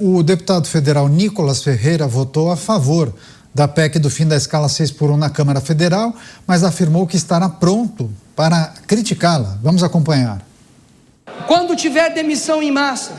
O deputado federal Nicolas Ferreira votou a favor da PEC do fim da escala 6x1 na Câmara Federal, mas afirmou que estará pronto para criticá-la. Vamos acompanhar. Quando tiver demissão em massa,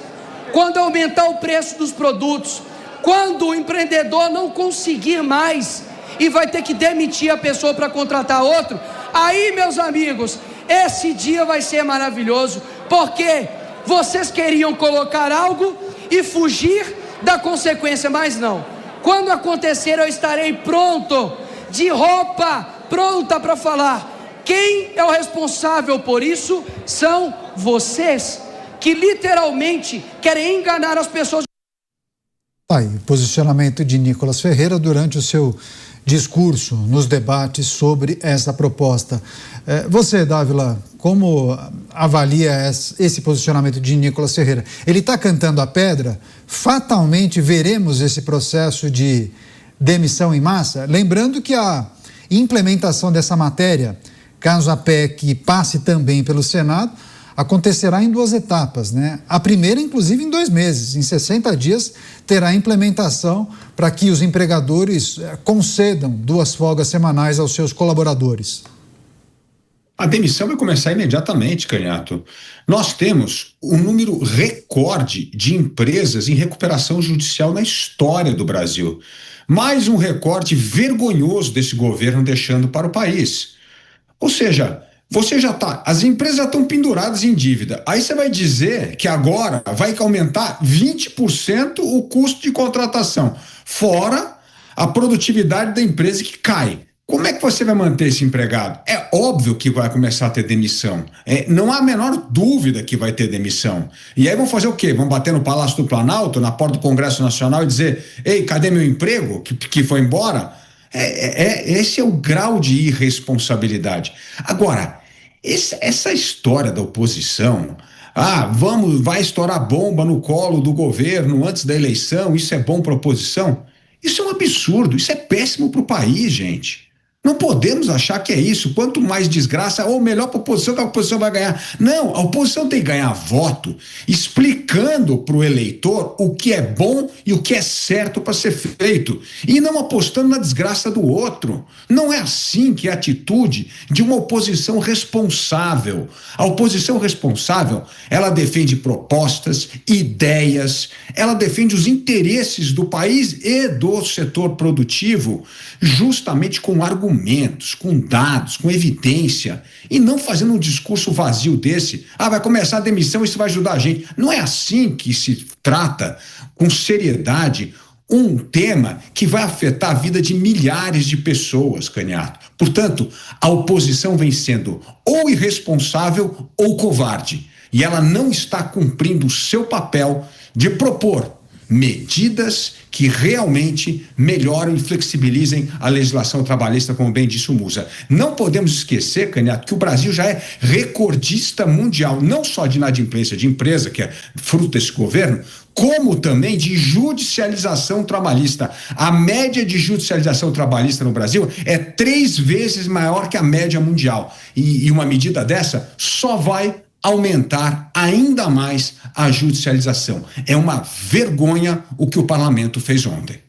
quando aumentar o preço dos produtos, quando o empreendedor não conseguir mais e vai ter que demitir a pessoa para contratar outro, aí, meus amigos, esse dia vai ser maravilhoso, porque vocês queriam colocar algo e fugir da consequência, mas não. Quando acontecer, eu estarei pronto, de roupa pronta para falar. Quem é o responsável por isso são vocês, que literalmente querem enganar as pessoas. Aí, posicionamento de Nicolas Ferreira durante o seu discurso nos debates sobre essa proposta. Você, Dávila, como avalia esse posicionamento de Nicolas Ferreira? Ele está cantando a pedra? Fatalmente veremos esse processo de demissão em massa? Lembrando que a implementação dessa matéria, caso a PEC passe também pelo Senado, acontecerá em 2 etapas, né? A primeira, inclusive, em 2 meses. Em 60 dias, terá implementação para que os empregadores concedam 2 folgas semanais aos seus colaboradores. A demissão vai começar imediatamente, Canhato. Nós temos um número recorde de empresas em recuperação judicial na história do Brasil. Mais um recorde vergonhoso desse governo deixando para o país. Ou seja, as empresas já estão penduradas em dívida. Aí você vai dizer que agora vai aumentar 20% o custo de contratação, fora a produtividade da empresa que cai. Como é que você vai manter esse empregado? É óbvio que vai começar a ter demissão. Não há a menor dúvida que vai ter demissão. E aí vão fazer o quê? Vão bater no Palácio do Planalto, na porta do Congresso Nacional e dizer: ei, cadê meu emprego que foi embora? Esse é o grau de irresponsabilidade. Agora, essa história da oposição, vai estourar bomba no colo do governo antes da eleição, isso é bom para a oposição? Isso é um absurdo, isso é péssimo para o país, gente. Não podemos achar que é isso. Quanto mais desgraça, ou melhor para a oposição, que a oposição vai ganhar. Não, a oposição tem que ganhar voto explicando para o eleitor o que é bom e o que é certo para ser feito. E não apostando na desgraça do outro. Não é assim que é a atitude de uma oposição responsável. A oposição responsável, ela defende propostas, ideias, ela defende os interesses do país e do setor produtivo, justamente com argumentos, com dados, com evidência, e não fazendo um discurso vazio desse: vai começar a demissão, isso vai ajudar a gente. Não é assim que se trata com seriedade um tema que vai afetar a vida de milhares de pessoas, Canhato. Portanto, a oposição vem sendo ou irresponsável ou covarde, e ela não está cumprindo o seu papel de propor medidas que realmente melhorem e flexibilizem a legislação trabalhista, como bem disse o Musa. Não podemos esquecer, Canhato, que o Brasil já é recordista mundial, não só de inadimplência de empresa, que é fruto desse governo, como também de judicialização trabalhista. A média de judicialização trabalhista no Brasil é 3 vezes maior que a média mundial. E uma medida dessa só vai aumentar ainda mais a judicialização. É uma vergonha o que o parlamento fez ontem.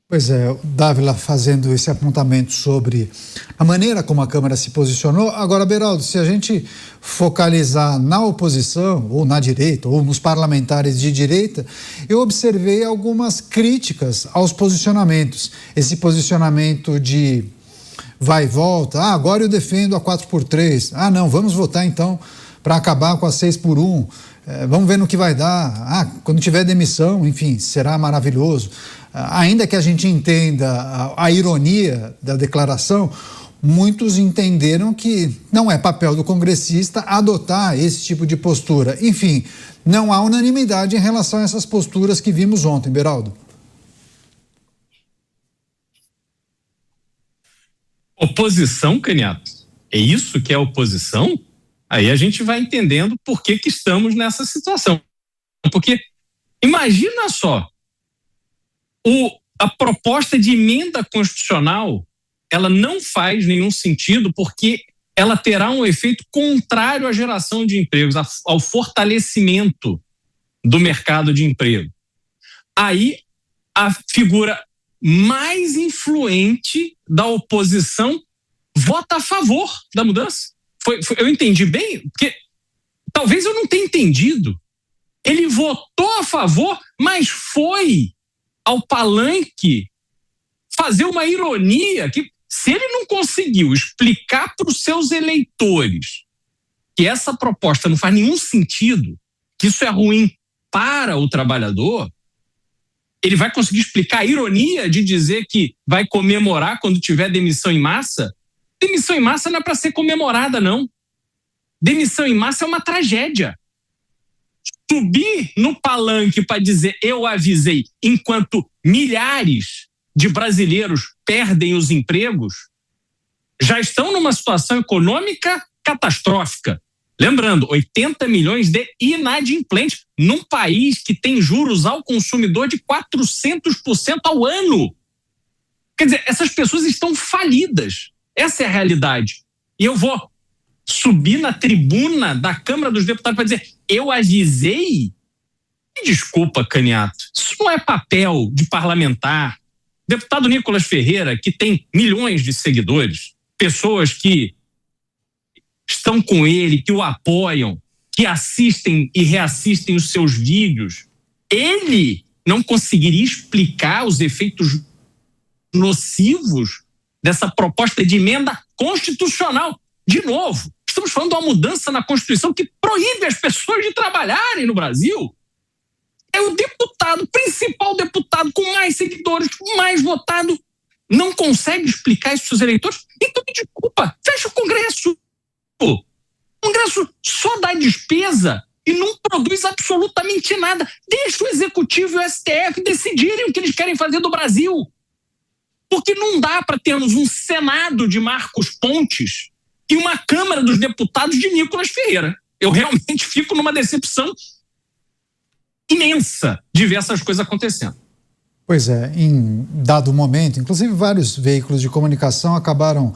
Pois é, o Dávila fazendo esse apontamento sobre a maneira como a Câmara se posicionou. Agora, Beraldo, se a gente focalizar na oposição, ou na direita, ou nos parlamentares de direita, eu observei algumas críticas aos posicionamentos. Esse posicionamento de vai e volta: agora eu defendo a 4x3, não, vamos votar então para acabar com a 6x1, vamos ver no que vai dar, quando tiver demissão, enfim, será maravilhoso. Ainda que a gente entenda a ironia da declaração, muitos entenderam que não é papel do congressista adotar esse tipo de postura. Enfim, não há unanimidade em relação a essas posturas que vimos ontem, Beraldo. Oposição, Canhato? É isso que é oposição? Aí a gente vai entendendo por que estamos nessa situação. Porque imagina só, a proposta de emenda constitucional, ela não faz nenhum sentido, porque ela terá um efeito contrário à geração de empregos, ao fortalecimento do mercado de emprego. aí a figura mais influente da oposição vota a favor da mudança. Eu entendi bem? Porque talvez eu não tenha entendido. Ele votou a favor, mas foi ao palanque fazer uma ironia que, se ele não conseguiu explicar para os seus eleitores que essa proposta não faz nenhum sentido, que isso é ruim para o trabalhador, ele vai conseguir explicar a ironia de dizer que vai comemorar quando tiver demissão em massa? Demissão em massa não é para ser comemorada, não. Demissão em massa é uma tragédia. Subir no palanque para dizer eu avisei, enquanto milhares de brasileiros perdem os empregos, já estão numa situação econômica catastrófica. Lembrando, 80 milhões de inadimplentes num país que tem juros ao consumidor de 400% ao ano. Quer dizer, essas pessoas estão falidas. Essa é a realidade. E eu vou subir na tribuna da Câmara dos Deputados para dizer eu avisei? Me desculpa, Caniato. Isso não é papel de parlamentar. Deputado Nicolas Ferreira, que tem milhões de seguidores, pessoas que estão com ele, que o apoiam, que assistem e reassistem os seus vídeos, ele não conseguiria explicar os efeitos nocivos dessa proposta de emenda constitucional. De novo, estamos falando de uma mudança na Constituição que proíbe as pessoas de trabalharem no Brasil. É o deputado, principal deputado com mais seguidores, mais votado, não consegue explicar isso aos eleitores? Então, me desculpa, fecha o Congresso. O Congresso só dá despesa e não produz absolutamente nada. Deixa o Executivo e o STF decidirem o que eles querem fazer do Brasil. Porque não dá para termos um Senado de Marcos Pontes e uma Câmara dos Deputados de Nicolas Ferreira. Eu realmente fico numa decepção imensa de ver essas coisas acontecendo. Pois é, em dado momento, inclusive vários veículos de comunicação acabaram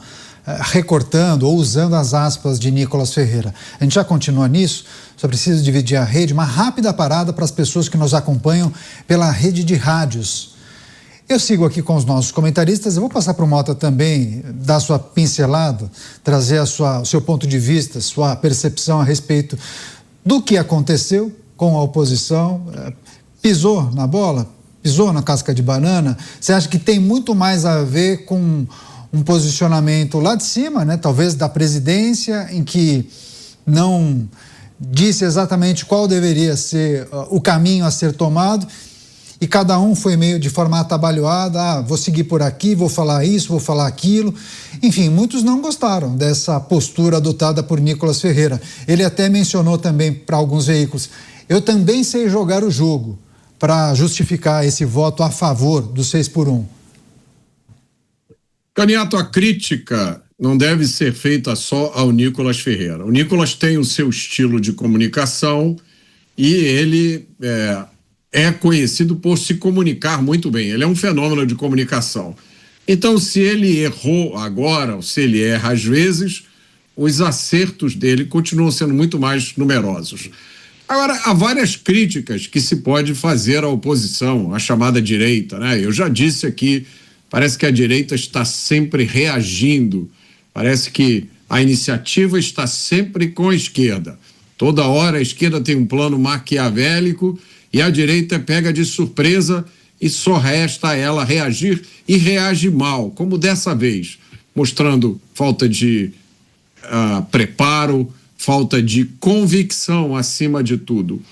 recortando ou usando as aspas de Nicolas Ferreira. A gente já continua nisso, só preciso dividir a rede, uma rápida parada para as pessoas que nos acompanham pela rede de rádios. Eu sigo aqui com os nossos comentaristas, eu vou passar para o Mota também dar sua pincelada, trazer o seu ponto de vista, sua percepção a respeito do que aconteceu com a oposição. Pisou na bola? Pisou na casca de banana? Você acha que tem muito mais a ver com um posicionamento lá de cima, né? Talvez da presidência, em que não disse exatamente qual deveria ser o caminho a ser tomado, e cada um foi meio de forma atabalhoada, vou seguir por aqui, vou falar isso, vou falar aquilo. Enfim, muitos não gostaram dessa postura adotada por Nicolas Ferreira. Ele até mencionou também para alguns veículos, eu também sei jogar o jogo, para justificar esse voto a favor do 6x1. Caniato, a crítica não deve ser feita só ao Nicolas Ferreira. O Nicolas tem o seu estilo de comunicação e ele é conhecido por se comunicar muito bem. Ele é um fenômeno de comunicação. Então, se ele errou agora, ou se ele erra às vezes, os acertos dele continuam sendo muito mais numerosos. Agora, há várias críticas que se pode fazer à oposição, à chamada direita, né? Eu já disse aqui, parece que a direita está sempre reagindo, parece que a iniciativa está sempre com a esquerda. Toda hora a esquerda tem um plano maquiavélico e a direita pega de surpresa e só resta a ela reagir e reage mal, como dessa vez, mostrando falta de preparo, falta de convicção acima de tudo.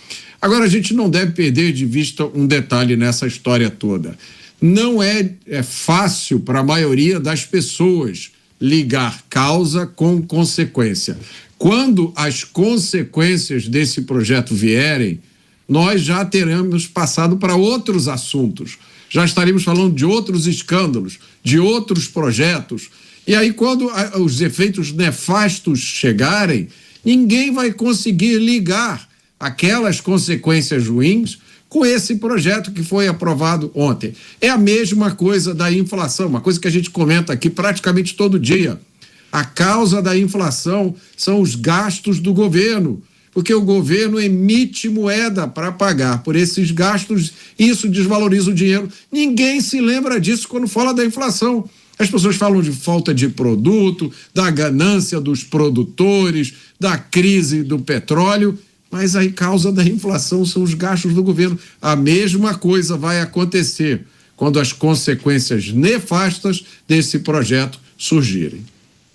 Agora, a gente não deve perder de vista um detalhe nessa história toda. Não é fácil para a maioria das pessoas ligar causa com consequência. Quando as consequências desse projeto vierem, nós já teremos passado para outros assuntos. Já estaremos falando de outros escândalos, de outros projetos. E aí, quando os efeitos nefastos chegarem, ninguém vai conseguir ligar aquelas consequências ruins com esse projeto que foi aprovado ontem. É a mesma coisa da inflação, uma coisa que a gente comenta aqui praticamente todo dia. A causa da inflação são os gastos do governo. porque o governo emite moeda para pagar por esses gastos, isso desvaloriza o dinheiro. Ninguém se lembra disso quando fala da inflação. As pessoas falam de falta de produto, da ganância dos produtores, da crise do petróleo, mas a causa da inflação são os gastos do governo. A mesma coisa vai acontecer quando as consequências nefastas desse projeto surgirem.